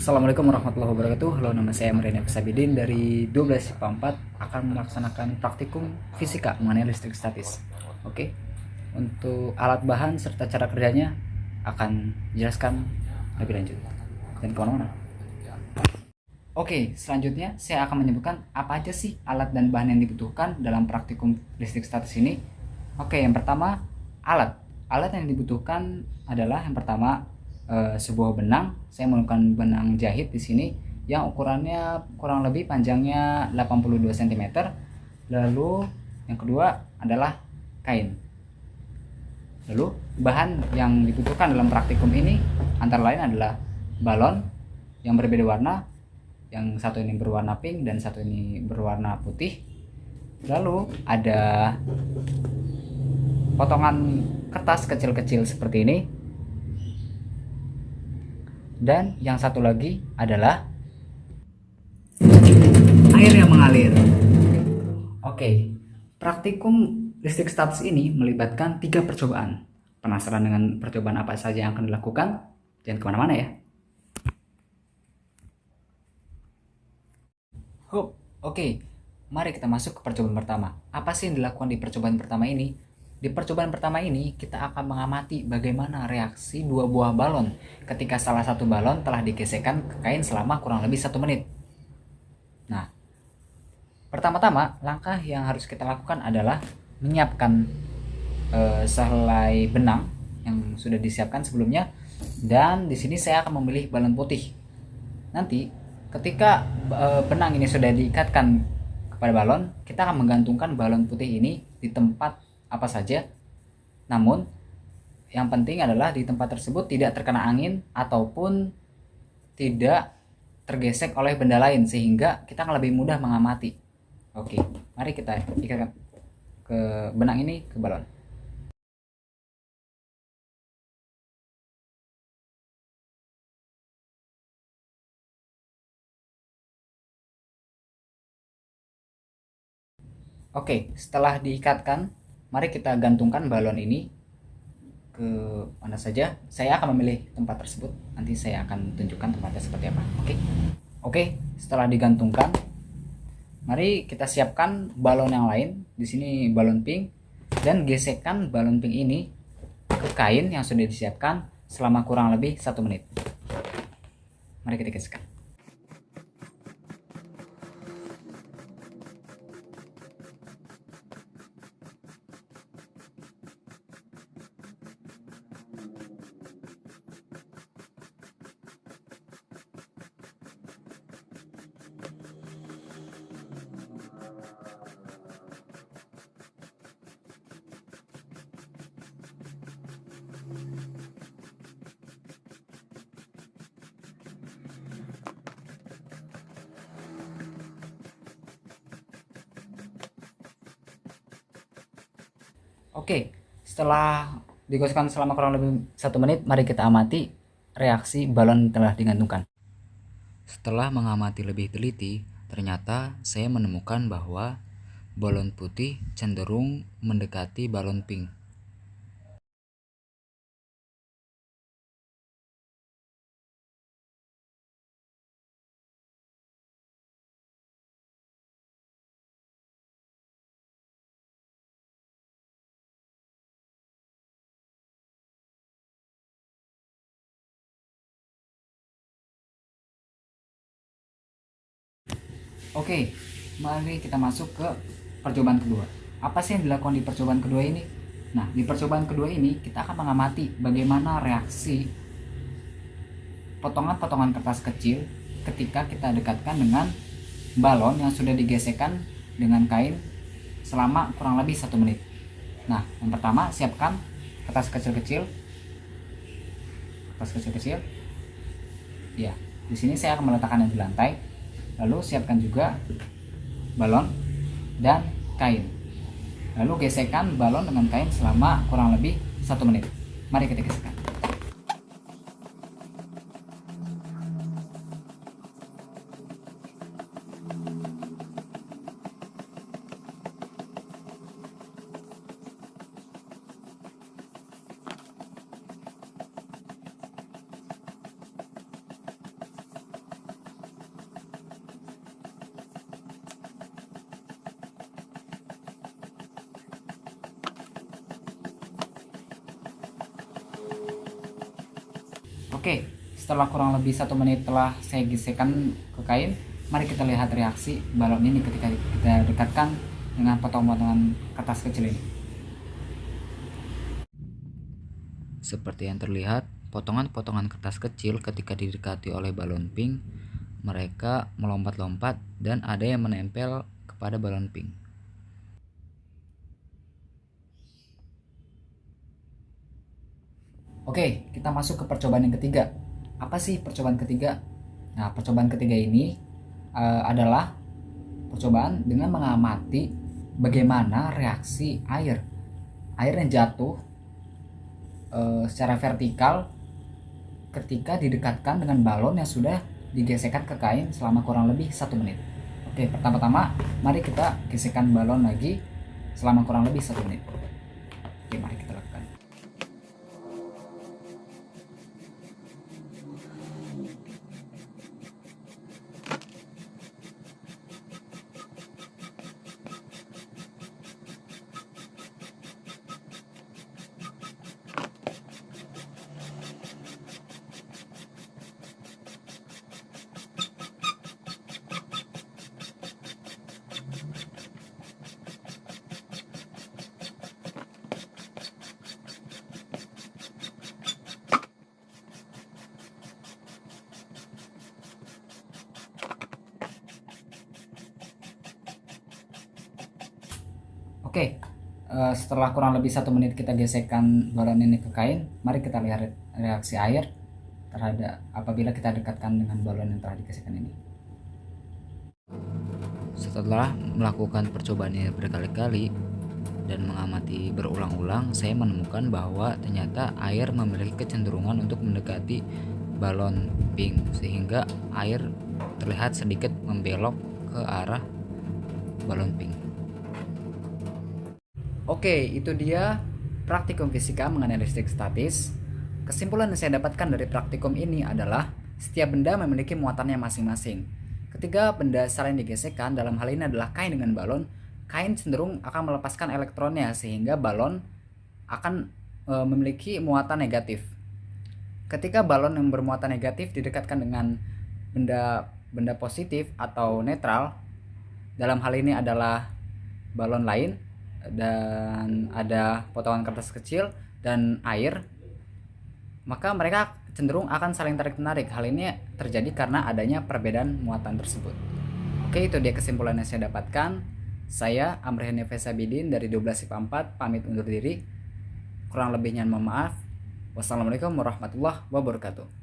Assalamualaikum warahmatullahi wabarakatuh. Halo, nama saya Mariana Sabidin dari 12 IPA 4 akan melaksanakan praktikum fisika mengenai listrik statis. Oke. Untuk alat bahan serta cara kerjanya akan dijelaskan lebih lanjut. Dan kemana-mana. Oke, selanjutnya saya akan menyebutkan apa aja sih alat dan bahan yang dibutuhkan dalam praktikum listrik statis ini. Oke, yang pertama alat. Alat yang dibutuhkan adalah yang pertama sebuah benang. Saya menggunakan benang jahit di sini yang ukurannya kurang lebih panjangnya 82 cm. Lalu yang kedua adalah kain. Lalu bahan yang dibutuhkan dalam praktikum ini antara lain adalah balon yang berbeda warna, yang satu ini berwarna pink dan satu ini berwarna putih. Lalu ada potongan kertas kecil-kecil seperti ini. Dan yang satu lagi adalah air yang mengalir. Oke, praktikum listrik statis ini melibatkan 3 percobaan. Penasaran dengan percobaan apa saja yang akan dilakukan? Jangan kemana-mana ya. Oke, mari kita masuk ke percobaan pertama. Apa sih yang dilakukan di percobaan pertama ini? Di percobaan pertama ini, kita akan mengamati bagaimana reaksi dua buah balon ketika salah satu balon telah digesekkan ke kain selama kurang lebih 1 menit. Nah, pertama-tama, langkah yang harus kita lakukan adalah menyiapkan sehelai benang yang sudah disiapkan sebelumnya. Dan di sini saya akan memilih balon putih. Nanti ketika benang ini sudah diikatkan kepada balon, kita akan menggantungkan balon putih ini di tempat apa saja. Namun yang penting adalah di tempat tersebut tidak terkena angin ataupun tidak tergesek oleh benda lain sehingga kita akan lebih mudah mengamati. Oke, mari kita ikatkan ke benang ini ke balon. Oke, setelah diikatkan, mari kita gantungkan balon ini ke mana saja. Saya akan memilih tempat tersebut. Nanti saya akan tunjukkan tempatnya seperti apa. Oke, setelah digantungkan, mari kita siapkan balon yang lain. Di sini balon pink, dan gesekkan balon pink ini ke kain yang sudah disiapkan selama kurang lebih 1 menit. Mari kita gesekkan. Oke, setelah digosokkan selama kurang lebih 1 menit, mari kita amati reaksi balon telah digantungkan. Setelah mengamati lebih teliti, ternyata saya menemukan bahwa balon putih cenderung mendekati balon pink. Oke, mari kita masuk ke percobaan kedua. Apa sih yang dilakukan di percobaan kedua ini? Nah, di percobaan kedua ini kita akan mengamati bagaimana reaksi potongan-potongan kertas kecil ketika kita dekatkan dengan balon yang sudah digesekkan dengan kain selama kurang lebih 1 menit. Nah, yang pertama siapkan kertas kecil-kecil. Kertas kecil-kecil. Ya, di sini saya akan meletakkannya di lantai. Lalu siapkan juga balon dan kain. Lalu gesekkan balon dengan kain selama kurang lebih 1 menit. Mari kita gesekkan. Oke, setelah kurang lebih 1 menit telah saya gesekkan ke kain, mari kita lihat reaksi balon ini ketika kita dekatkan dengan potongan-potongan kertas kecil ini. Seperti yang terlihat, potongan-potongan kertas kecil ketika didekati oleh balon pink, mereka melompat-lompat dan ada yang menempel kepada balon pink. Oke, kita masuk ke percobaan yang ketiga. Apa sih percobaan ketiga? Nah, percobaan ketiga ini adalah percobaan dengan mengamati bagaimana reaksi air. Air yang jatuh secara vertikal ketika didekatkan dengan balon yang sudah digesekkan ke kain selama kurang lebih 1 menit. Oke, pertama-tama mari kita gesekkan balon lagi selama kurang lebih 1 menit. Oke, mari kita lakukan. Oke, setelah kurang lebih 1 menit kita gesekkan balon ini ke kain, mari kita lihat reaksi air terhadap apabila kita dekatkan dengan balon yang telah digesekkan ini. Setelah melakukan percobaan ini berkali-kali dan mengamati berulang-ulang, saya menemukan bahwa ternyata air memiliki kecenderungan untuk mendekati balon pink, sehingga air terlihat sedikit membelok ke arah balon pink. Oke, itu dia praktikum fisika mengenai listrik statis. Kesimpulan yang saya dapatkan dari praktikum ini adalah setiap benda memiliki muatannya masing-masing. Ketika benda saling digesekkan, dalam hal ini adalah kain dengan balon, kain cenderung akan melepaskan elektronnya sehingga balon akan memiliki muatan negatif. Ketika balon yang bermuatan negatif didekatkan dengan benda positif atau netral, dalam hal ini adalah balon lain dan ada potongan kertas kecil dan air, maka mereka cenderung akan saling tarik-menarik. Hal ini terjadi karena adanya perbedaan muatan tersebut. Oke, itu dia kesimpulan yang saya dapatkan. Saya Amrihan Fesabidin dari 12 IPA 4 pamit undur diri. Kurang lebihnya mohon maaf. Wassalamualaikum warahmatullahi wabarakatuh.